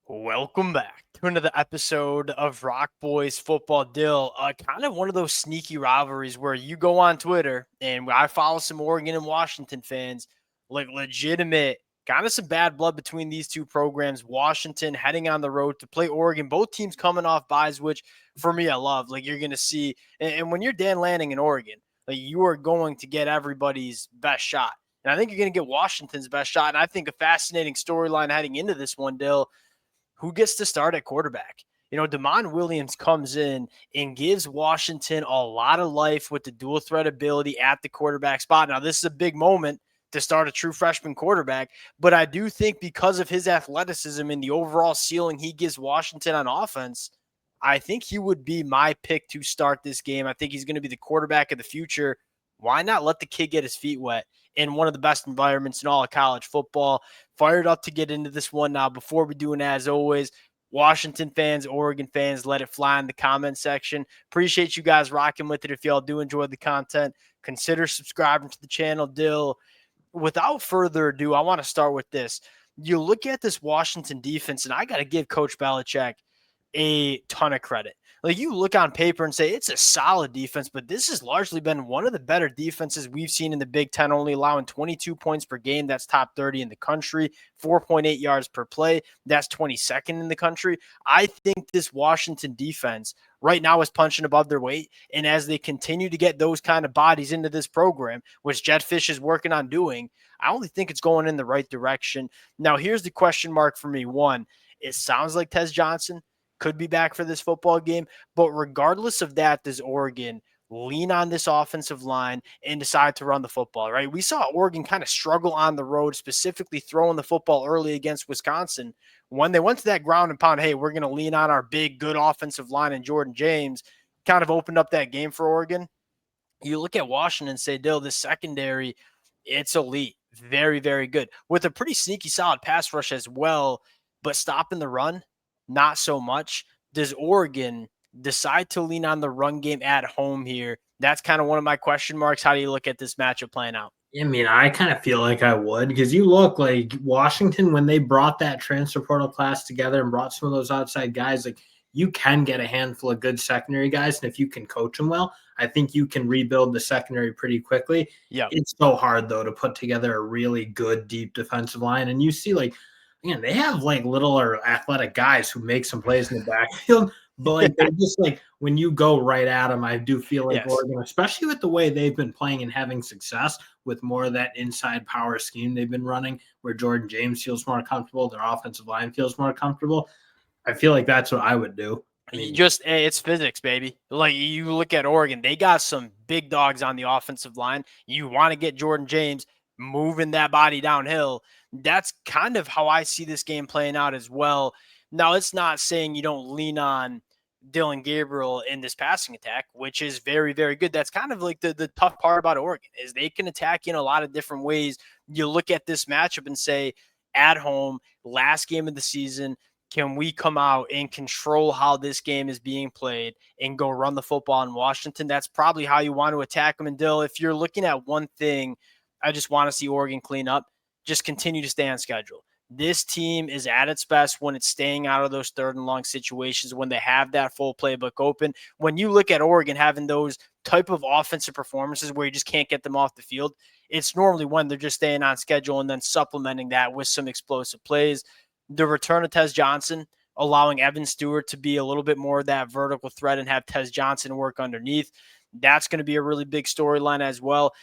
Welcome back to another episode of Rock Boys Football Dill. Kind of one of those sneaky rivalries where you go on Twitter and I follow some Oregon and Washington fans, like legitimate, kind of some bad blood between these two programs. Washington heading on the road to play Oregon. Both teams coming off byes, which for me I love. Like you're going to see, and when you're Dan Lanning in Oregon, like you are going to get everybody's best shot. And I think you're going to get Washington's best shot. And I think a fascinating storyline heading into this one, Dill. Who gets to start at quarterback? Damon Williams comes in and gives Washington a lot of life with the dual threat ability at the quarterback spot. Now, this is a big moment to start a true freshman quarterback, but I do think because of his athleticism and the overall ceiling he gives Washington on offense, I think he would be my pick to start this game. I think he's going to be the quarterback of the future. Why not let the kid get his feet wet in one of the best environments in all of college football? Fired up to get into this one now. Before we do, and as always, Washington fans, Oregon fans, let it fly in the comment section. Appreciate you guys rocking with it. If y'all do enjoy the content, consider subscribing to the channel. Dill, without further ado, I want to start with this. You look at this Washington defense, and I got to give Coach Belichick a ton of credit. Like you look on paper and say it's a solid defense, but this has largely been one of the better defenses we've seen in the Big Ten, only allowing 22 points per game. That's top 30 in the country, 4.8 yards per play. That's 22nd in the country. I think this Washington defense right now is punching above their weight. And as they continue to get those kind of bodies into this program, which Jedd Fisch is working on doing, I only think it's going in the right direction. Now, here's the question mark for me. One, it sounds like Tez Johnson could be back for this football game. But regardless of that, does Oregon lean on this offensive line and decide to run the football, right? We saw Oregon kind of struggle on the road, specifically throwing the football early against Wisconsin. When they went to that ground and pound, hey, we're going to lean on our big, good offensive line and Jordan James, kind of opened up that game for Oregon. You look at Washington and say, Dill, this secondary, it's elite. Very, very good. With a pretty sneaky, solid pass rush as well, but stopping the run, not so much. Does Oregon decide to lean on the run game at home here? That's kind of one of my question marks. How do you look at this matchup playing out? I mean, I kind of feel like I would because you look like Washington when they brought that transfer portal class together and brought some of those outside guys, like you can get a handful of good secondary guys. And if you can coach them well, I think you can rebuild the secondary pretty quickly. Yeah. It's so hard, though, to put together a really good, deep defensive line. And you see, like, man, they have like little or athletic guys who make some plays in the backfield. But like they just like when you go right at them, I do feel like Oregon, especially with the way they've been playing and having success with more of that inside power scheme they've been running, where Jordan James feels more comfortable, their offensive line feels more comfortable. I feel like that's what I would do. I mean, It's physics, baby. Like you look at Oregon, they got some big dogs on the offensive line. You want to get Jordan James moving that body downhill. That's kind of how I see this game playing out as well. Now, it's not saying you don't lean on Dylan Gabriel in this passing attack, which is very, very good. That's kind of like the tough part about Oregon is they can attack in a lot of different ways. You look at this matchup and say, at home, last game of the season, can we come out and control how this game is being played and go run the football in Washington? That's probably how you want to attack them. And Dill, if you're looking at one thing, I just want to see Oregon clean up, just continue to stay on schedule. This team is at its best when it's staying out of those third and long situations, when they have that full playbook open. When you look at Oregon having those type of offensive performances where you just can't get them off the field, it's normally when they're just staying on schedule and then supplementing that with some explosive plays. The return of Tez Johnson, allowing Evan Stewart to be a little bit more of that vertical threat and have Tez Johnson work underneath. That's going to be a really big storyline as well.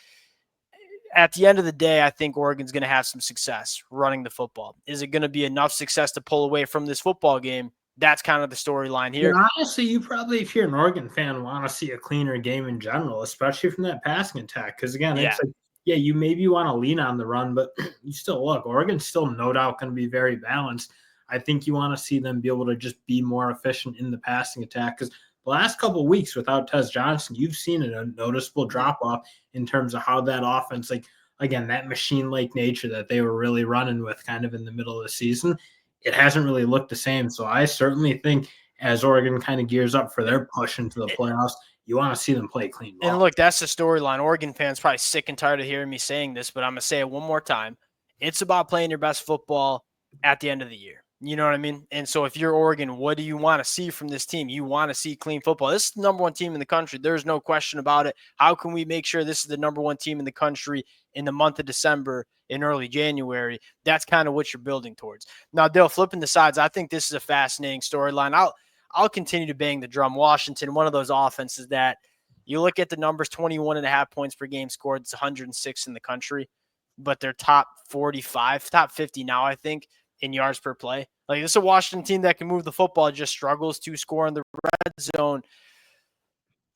At the end of the day, I think Oregon's going to have some success running the football. Is it going to be enough success to pull away from this football game? That's kind of the storyline here. And honestly, you probably, if you're an Oregon fan, want to see a cleaner game in general, especially from that passing attack. Because again, it's like, yeah, you maybe want to lean on the run, but you still look, Oregon's still no doubt going to be very balanced. I think you want to see them be able to just be more efficient in the passing attack because the last couple of weeks without Tez Johnson, you've seen a noticeable drop off in terms of how that offense, like, again, that machine-like nature that they were really running with kind of in the middle of the season, it hasn't really looked the same. So I certainly think as Oregon kind of gears up for their push into the playoffs, you want to see them play clean ball. And look, that's the storyline. Oregon fans probably sick and tired of hearing me saying this, but I'm going to say it one more time. It's about playing your best football at the end of the year. You know what I mean? And so if you're Oregon, what do you want to see from this team? You want to see clean football. This is the number one team in the country. There's no question about it. How can we make sure this is the number one team in the country in the month of December in early January? That's kind of what you're building towards. Now, Dale, flipping the sides, I think this is a fascinating storyline. I'll continue to bang the drum. Washington, one of those offenses that you look at the numbers, 21.5 points per game scored. It's 106 in the country, but they're top 45, top 50 now, I think, in yards per play. Like, this is a Washington team that can move the football, just struggles to score in the red zone.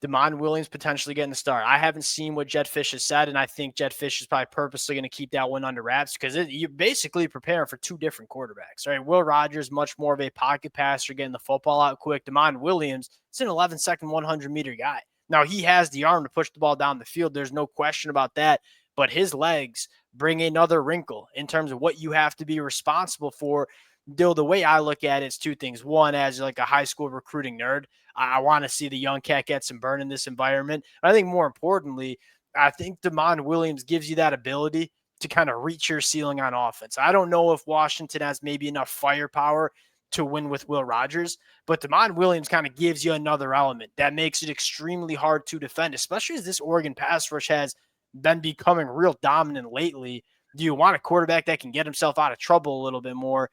Damon Williams potentially getting the start. I haven't seen what Jedd Fisch has said, and I think Jedd Fisch is probably purposely going to keep that one under wraps because you're basically preparing for two different quarterbacks, right? Will Rogers, much more of a pocket passer, getting the football out quick. Damon Williams, it's an 11-second, 100-meter guy. Now, he has the arm to push the ball down the field. There's no question about that, but his legs bring another wrinkle in terms of what you have to be responsible for. Dill, the way I look at it is two things. One, as like a high school recruiting nerd, I want to see the young cat get some burn in this environment. I think more importantly, I think Damon Williams gives you that ability to kind of reach your ceiling on offense. I don't know if Washington has maybe enough firepower to win with Will Rogers, but Damon Williams kind of gives you another element that makes it extremely hard to defend, especially as this Oregon pass rush has been becoming real dominant lately. Do you want a quarterback that can get himself out of trouble a little bit more?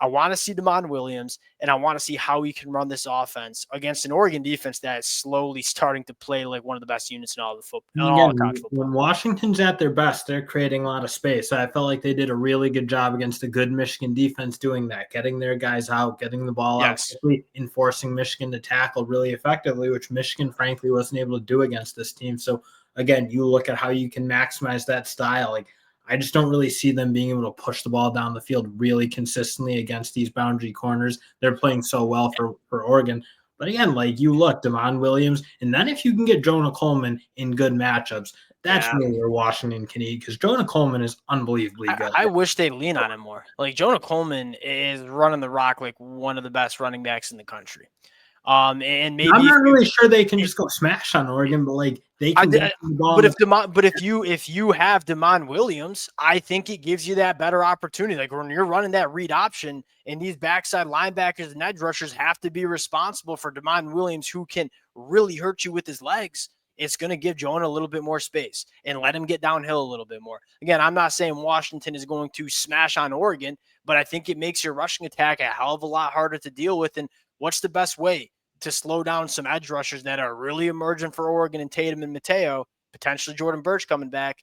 I want to see Damon Williams, and I want to see how he can run this offense against an Oregon defense that is slowly starting to play like one of the best units in all of football. Again, when Washington's at their best, they're creating a lot of space. I felt like they did a really good job against a good Michigan defense doing that, getting their guys out, getting the ball out quickly, enforcing Michigan to tackle really effectively, which Michigan, frankly, wasn't able to do against this team. So, again, you look at how you can maximize that style. Like, I just don't really see them being able to push the ball down the field really consistently against these boundary corners. They're playing so well for Oregon. But again, like you look, Damon Williams, and then if you can get Jonah Coleman in good matchups, that's really where Washington can eat because Jonah Coleman is unbelievably good. I wish they'd lean on him more. Like, Jonah Coleman is running the rock like one of the best running backs in the country. And maybe I'm not really sure they can just go smash on Oregon, but like they can. But if you have Damon Williams, I think it gives you that better opportunity. Like when you're running that read option, and these backside linebackers and edge rushers have to be responsible for Damon Williams, who can really hurt you with his legs. It's going to give Jonah a little bit more space and let him get downhill a little bit more. Again, I'm not saying Washington is going to smash on Oregon, but I think it makes your rushing attack a hell of a lot harder to deal with. And what's the best way to slow down some edge rushers that are really emerging for Oregon and Tatum and Mateo, potentially Jordan Birch coming back?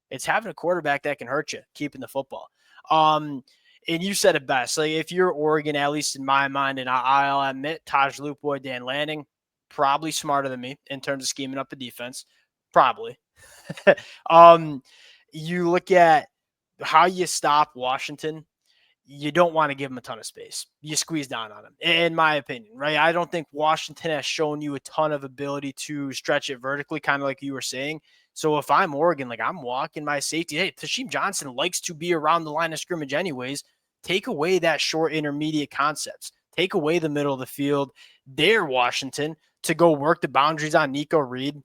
It's having a quarterback that can hurt you, keeping the football. And you said it best. Like if you're Oregon, at least in my mind, and I'll admit, Taj Lupoy, Dan Lanning, probably smarter than me in terms of scheming up the defense. Probably. You look at how you stop Washington. You don't want to give them a ton of space. You squeeze down on them, in my opinion, right? I don't think Washington has shown you a ton of ability to stretch it vertically, kind of like you were saying. So if I'm Oregon, like I'm walking my safety. Hey, Tashim Johnson likes to be around the line of scrimmage anyways. Take away that short intermediate concepts. Take away the middle of the field. Dare Washington to go work the boundaries on Nico Reed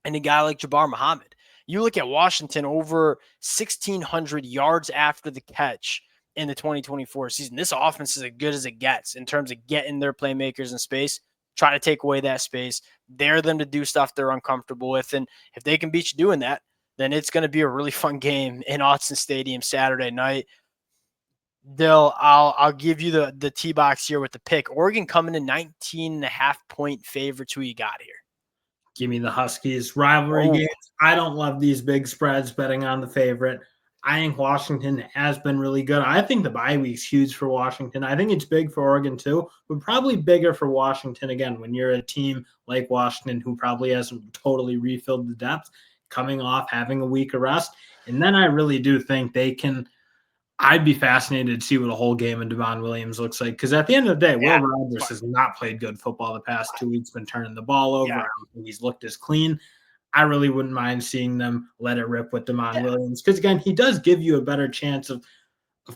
and a guy like Jabbar Muhammad. You look at Washington over 1,600 yards after the catch in the 2024 season. This offense is as good as it gets in terms of getting their playmakers in space. Try to take away that space. Dare them to do stuff they're uncomfortable with. And if they can beat you doing that, then it's going to be a really fun game in Autzen Stadium Saturday night. Dill, I'll give you the T-box here with the pick. Oregon coming in 19.5-point favorites. Who you got here? Give me the Huskies. Rivalry games. I don't love these big spreads betting on the favorite. I think Washington has been really good. I think the bye week's huge for Washington. I think it's big for Oregon too, but probably bigger for Washington again when you're a team like Washington who probably hasn't totally refilled the depth, coming off having a week of rest. And then I really do think they can – I'd be fascinated to see what a whole game of Damon Williams looks like because at the end of the day, Will Rogers has not played good football the past 2 weeks, been turning the ball over. I don't think he's looked as clean. I really wouldn't mind seeing them let it rip with Damon Williams because, again, he does give you a better chance of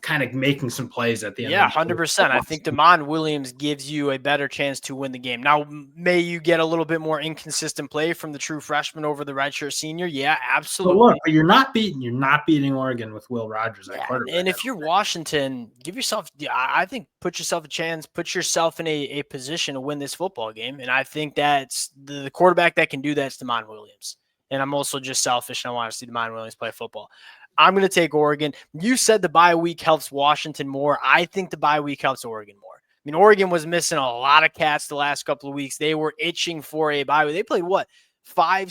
kind of making some plays at the end. Yeah, 100%. I think Damon Williams gives you a better chance to win the game. Now, may you get a little bit more inconsistent play from the true freshman over the redshirt senior? Yeah, absolutely. But look, but you're not beating Oregon with Will Rogers at quarterback. And if you're Washington, give yourself, I think, put yourself a chance, put yourself in a position to win this football game. And I think that's the quarterback that can do that is Damon Williams. And I'm also just selfish and I want to see Damon Williams play football. I'm going to take Oregon. You said the bye week helps Washington more. I think the bye week helps Oregon more. I mean, Oregon was missing a lot of cats the last couple of weeks. They were itching for a bye week. They played, 8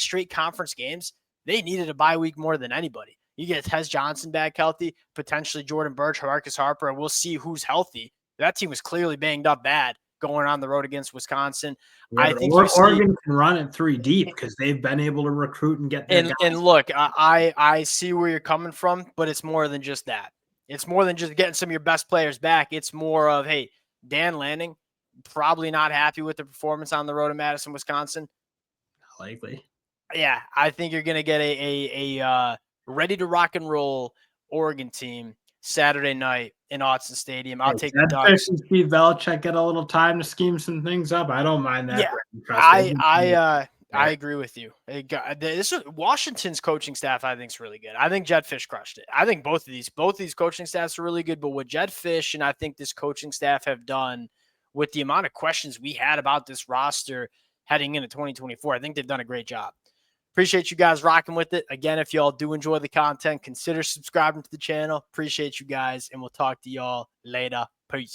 straight conference games? They needed a bye week more than anybody. You get Tez Johnson back healthy, potentially Jordan Burch, Marcus Harper, and we'll see who's healthy. That team was clearly banged up bad going on the road against Wisconsin. Yeah, I think Oregon can run it 3 deep because they've been able to recruit and get their guys. And look, I see where you're coming from, but it's more than just that. It's more than just getting some of your best players back. It's more of, hey, Dan Lanning, probably not happy with the performance on the road in Madison, Wisconsin. Likely. Yeah, I think you're going to get a ready to rock and roll Oregon team Saturday night in Autzen Stadium. I'll take the Ducks. Jedd Fisch and Steve Belichick get a little time to scheme some things up. I don't mind that. Yeah, I agree with you. Washington's coaching staff, I think, is really good. I think Jedd Fisch crushed it. I think both of these coaching staffs are really good. But what Jedd Fisch and I think this coaching staff have done with the amount of questions we had about this roster heading into 2024, I think they've done a great job. Appreciate you guys rocking with it. Again, if y'all do enjoy the content, consider subscribing to the channel. Appreciate you guys, and we'll talk to y'all later. Peace.